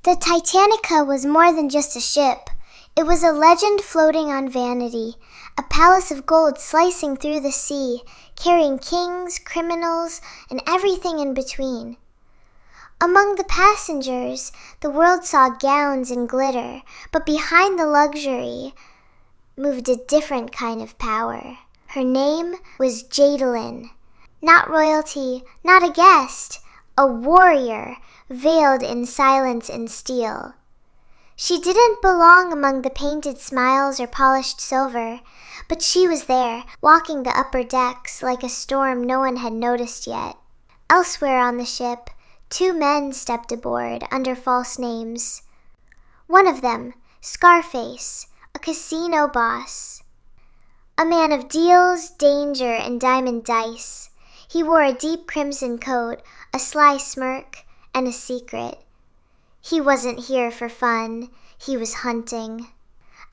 The Titanica was more than just a ship. It was a legend floating on vanity, a palace of gold slicing through the sea, carrying kings, criminals, and everything in between. Among the passengers, the world saw gowns and glitter, but behind the luxury moved a different kind of power. Her name was Jadelyn. Not royalty, not a guest, a warrior, veiled in silence and steel. She didn't belong among the painted smiles or polished silver, but she was there, walking the upper decks like a storm no one had noticed yet. Elsewhere on the ship, 2 men stepped aboard under false names. One of them, Scarface, a casino boss. A man of deals, danger, and diamond dice. He wore a deep crimson coat, a sly smirk, and a secret. He wasn't here for fun. He was hunting.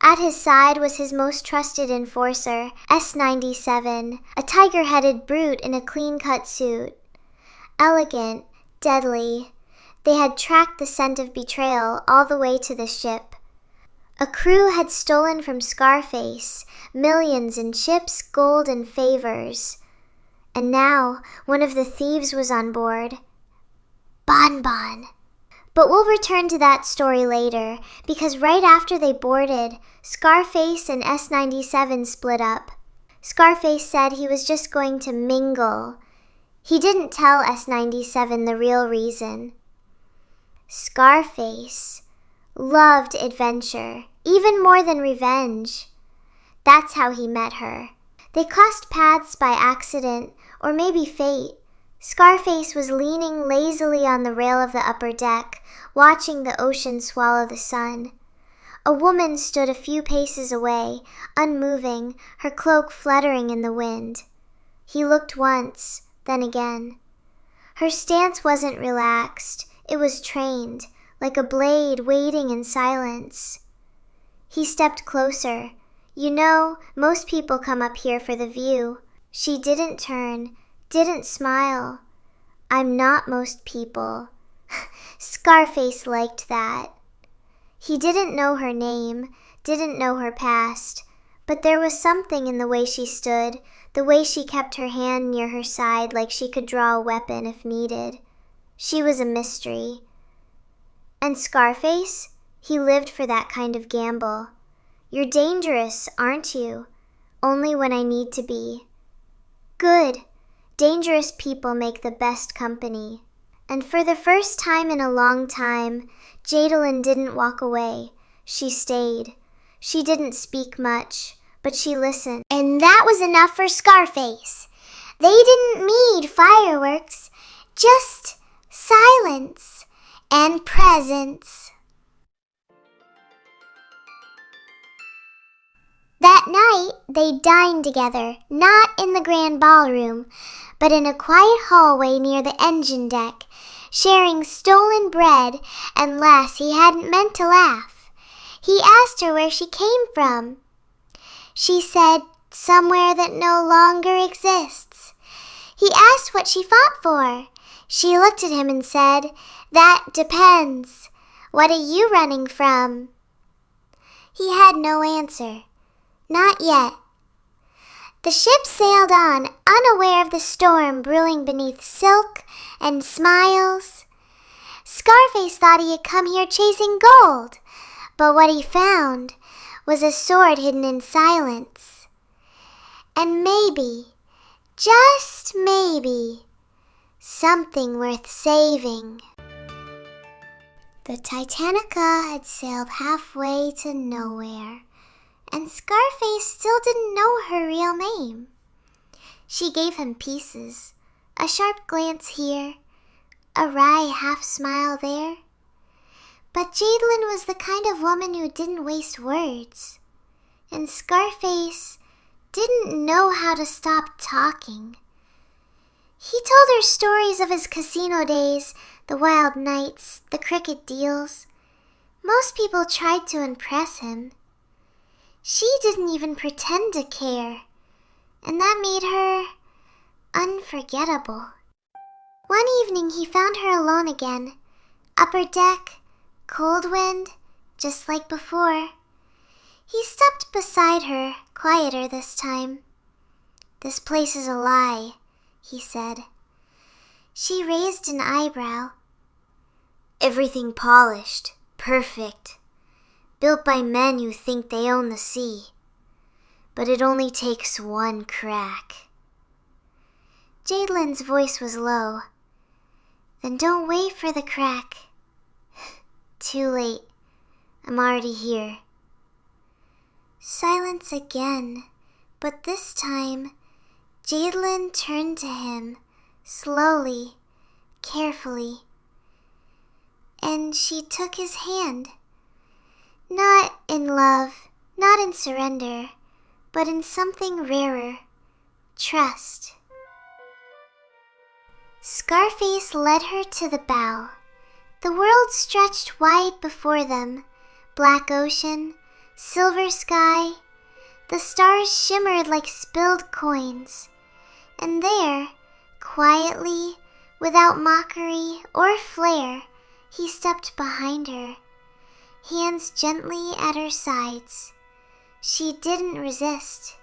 At his side was his most trusted enforcer, S97, a tiger-headed brute in a clean-cut suit. Elegant, deadly, they had tracked the scent of betrayal all the way to the ship. A crew had stolen from Scarface millions in chips, gold, and favors. And now one of the thieves was on board. Bonbon. But we'll return to that story later, because right after they boarded, Scarface and S97 split up. Scarface said he was just going to mingle. He didn't tell S97 the real reason. Scarface loved adventure, even more than revenge. That's how he met her. They crossed paths by accident, or maybe fate. Scarface was leaning lazily on the rail of the upper deck, watching the ocean swallow the sun. A woman stood a few paces away, unmoving, her cloak fluttering in the wind. He looked once, then again. Her stance wasn't relaxed, it was trained, like a blade waiting in silence. He stepped closer. You know, most people come up here for the view. She didn't turn, didn't smile. I'm not most people. Scarface liked that. He didn't know her name, didn't know her past, but there was something in the way she stood, the way she kept her hand near her side like she could draw a weapon if needed. She was a mystery. And Scarface, he lived for that kind of gamble. You're dangerous, aren't you? Only when I need to be. Good. Dangerous people make the best company. And for the first time in a long time, Jadelyn didn't walk away. She stayed. She didn't speak much, but she listened. And that was enough for Scarface. They didn't need fireworks, just silence and presence. That night, they dined together, not in the grand ballroom, but in a quiet hallway near the engine deck, sharing stolen bread and less he hadn't meant to laugh. He asked her where she came from. She said, somewhere that no longer exists. He asked what she fought for. She looked at him and said, that depends. What are you running from? He had no answer. Not yet. The ship sailed on, unaware of the storm brewing beneath silk and smiles. Scarface thought he had come here chasing gold, but what he found was a sword hidden in silence. And maybe, just maybe, something worth saving. The Titanica had sailed halfway to nowhere, and Scarface still didn't know her real name. She gave him pieces, a sharp glance here, a wry half-smile there. But Jadelyn was the kind of woman who didn't waste words, and Scarface didn't know how to stop talking. He told her stories of his casino days, the wild nights, the cricket deals. Most people tried to impress him. She didn't even pretend to care, and that made her unforgettable. One evening he found her alone again, upper deck, cold cold wind, just like before. He stepped beside her, quieter this time. "This place is a lie," he said. She raised an eyebrow. "Everything polished, perfect, built by men who think they own the sea. But it only takes one crack." Jadelyn's voice was low. "Then don't wait for the crack." "Too late. I'm already here." Silence again, but this time, Jadelyn turned to him, slowly, carefully, and she took his hand. Not in love, not in surrender, but in something rarer, trust. Scarface led her to the bow. The world stretched wide before them, black ocean, silver sky. The stars shimmered like spilled coins. And there, quietly, without mockery or flare, he stepped behind her, hands gently at her sides. She didn't resist.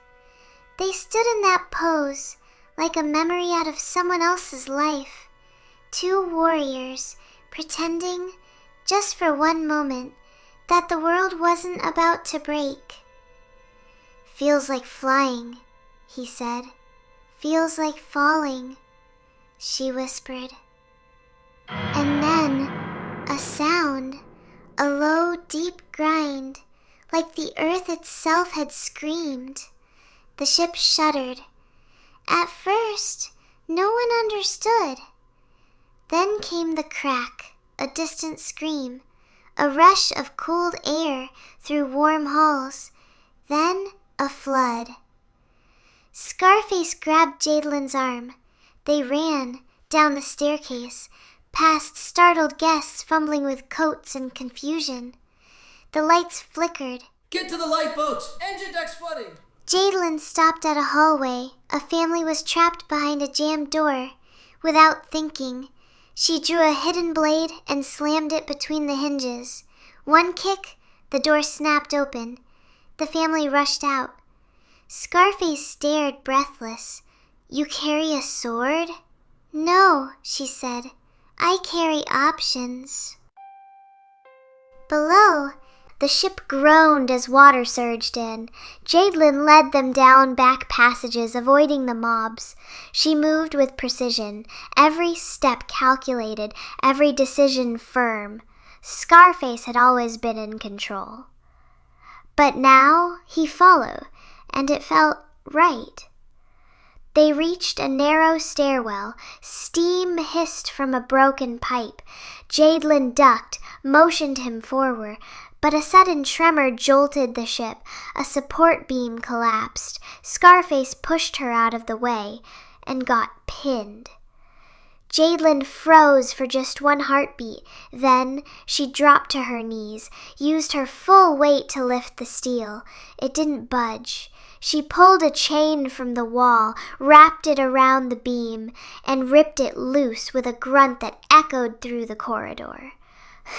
They stood in that pose, like a memory out of someone else's life. Two warriors, pretending, just for one moment, that the world wasn't about to break. "Feels like flying," he said. "Feels like falling," she whispered. And then, a sound, a low, deep grind, like the earth itself had screamed. The ship shuddered. At first, no one understood. Then came the crack, a distant scream, a rush of cold air through warm halls, then a flood. Scarface grabbed Jadelyn's arm. They ran down the staircase, past startled guests fumbling with coats and confusion. The lights flickered. "Get to the lifeboat! Engine deck's flooding!" Jadelyn stopped at a hallway. A family was trapped behind a jammed door. Without thinking, she drew a hidden blade and slammed it between the hinges. One kick, the door snapped open. The family rushed out. Scarface stared breathless. "You carry a sword?" "No," she said. "I carry options." Below, the ship groaned as water surged in. Jadelyn led them down back passages, avoiding the mobs. She moved with precision, every step calculated, every decision firm. Scarface had always been in control. But now he followed, and it felt right. They reached a narrow stairwell. Steam hissed from a broken pipe. Jadelyn ducked, motioned him forward, but a sudden tremor jolted the ship. A support beam collapsed. Scarface pushed her out of the way and got pinned. Jadelyn froze for just one heartbeat. Then she dropped to her knees, used her full weight to lift the steel. It didn't budge. She pulled a chain from the wall, wrapped it around the beam, and ripped it loose with a grunt that echoed through the corridor.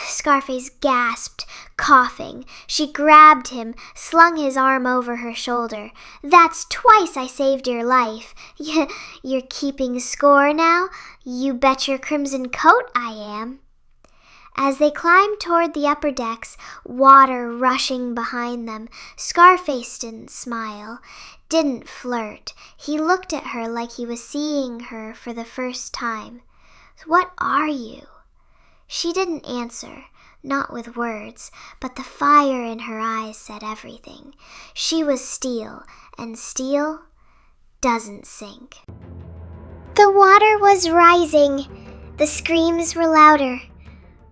Scarface gasped, coughing. She grabbed him, slung his arm over her shoulder. "That's twice I saved your life. You're keeping score now? You bet your crimson coat I am." As they climbed toward the upper decks, water rushing behind them, Scarface didn't smile, didn't flirt. He looked at her like he was seeing her for the first time. "What are you?" She didn't answer, not with words, but the fire in her eyes said everything. She was steel, and steel doesn't sink. The water was rising. The screams were louder.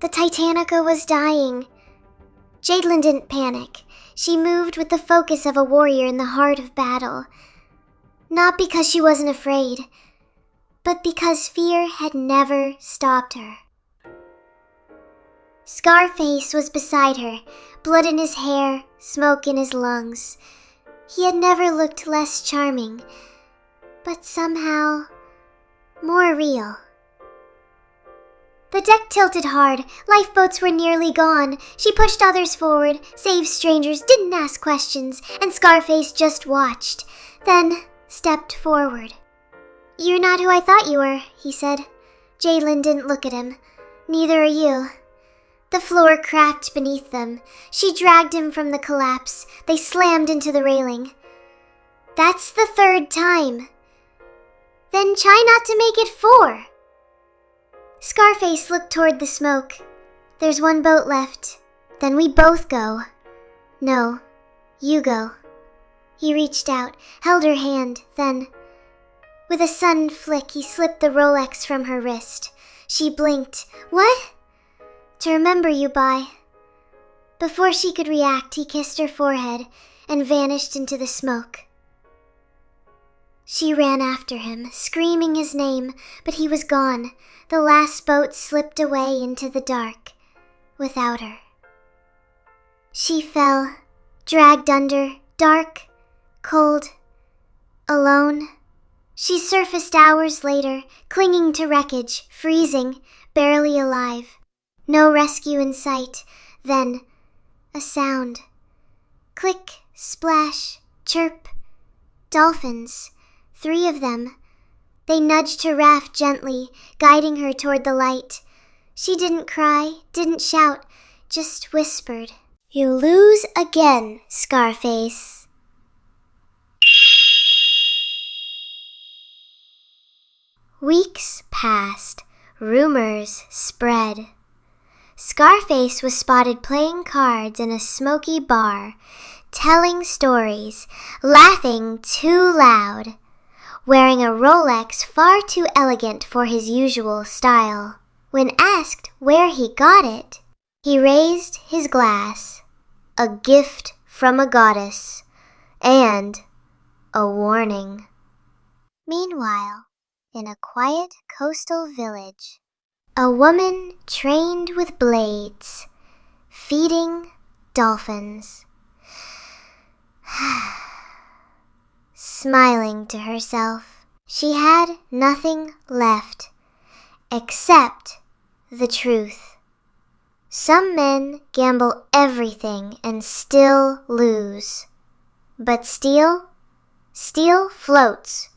The Titanica was dying. Jadelyn didn't panic. She moved with the focus of a warrior in the heart of battle. Not because she wasn't afraid, but because fear had never stopped her. Scarface was beside her, blood in his hair, smoke in his lungs. He had never looked less charming, but somehow more real. The deck tilted hard. Lifeboats were nearly gone. She pushed others forward, saved strangers, didn't ask questions, and Scarface just watched, then stepped forward. "You're not who I thought you were," he said. Jadelyn didn't look at him. "Neither are you." The floor cracked beneath them. She dragged him from the collapse. They slammed into the railing. "That's the third time." "Then try not to make it 4. Scarface looked toward the smoke. "There's one boat left. Then we both go." "No, you go." He reached out, held her hand, then, with a sudden flick, he slipped the Rolex from her wrist. She blinked. "What?" "To remember you by." Before she could react, he kissed her forehead and vanished into the smoke. She ran after him, screaming his name, but he was gone. The last boat slipped away into the dark, without her. She fell, dragged under, dark, cold, alone. She surfaced hours later, clinging to wreckage, freezing, barely alive. No rescue in sight. Then, a sound. Click, splash, chirp. Dolphins. 3 of them. They nudged her raft gently, guiding her toward the light. She didn't cry, didn't shout, just whispered, "You lose again, Scarface." Weeks passed. Rumors spread. Scarface was spotted playing cards in a smoky bar, telling stories, laughing too loud, wearing a Rolex far too elegant for his usual style. When asked where he got it, he raised his glass, a gift from a goddess, and a warning. Meanwhile, in a quiet coastal village, a woman trained with blades, feeding dolphins. Smiling to herself, she had nothing left except the truth. Some men gamble everything and still lose. But steel floats